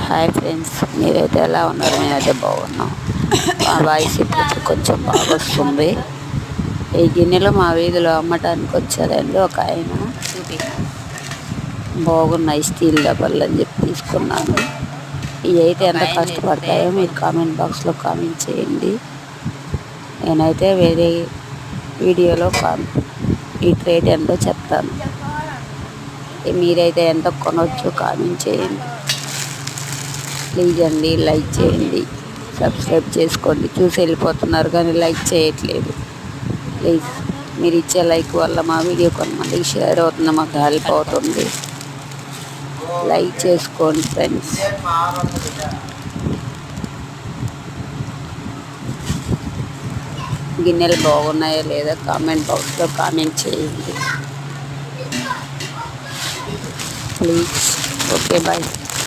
Hi friends, మీరైతే ఎలా ఉన్నారు? నేనైతే బాగున్నాం. మా వాయిస్ ఇప్పుడు కొంచెం బాగా వస్తుంది. ఈ గిన్నెలు మా వీధిలో అమ్మటానికి వచ్చారండి. ఒక ఆయన బాగున్నాయి స్టీల్ డబ్బాలు అని చెప్పి తీసుకున్నాను. ఇవి అయితే ఎంత కష్టపడతాయో మీరు కామెంట్ బాక్స్లో కామెంట్ చేయండి. నేనైతే వేరే వీడియోలో వీటి రేట్ ఎంతో చెప్తాను. మీరైతే ఎంత కొనవచ్చు కామెంట్ చేయండి. ప్లీజ్ అండి, లైక్ చేయండి, సబ్స్క్రైబ్ చేసుకోండి. చూసి వెళ్ళిపోతున్నారు కానీ లైక్ చేయట్లేదు. ప్లీజ్ మీరు ఇచ్చే లైక్ వల్ల మా వీడియో కొంతమందికి షేర్ అవుతుంది, మాకు హెల్ప్ అవుతుంది. లైక్ చేసుకోండి ఫ్రెండ్స్. గిన్నెలు బాగున్నాయో లేదా కామెంట్ బాక్స్లో కామెంట్ చేయండి ప్లీజ్. Okay, bye.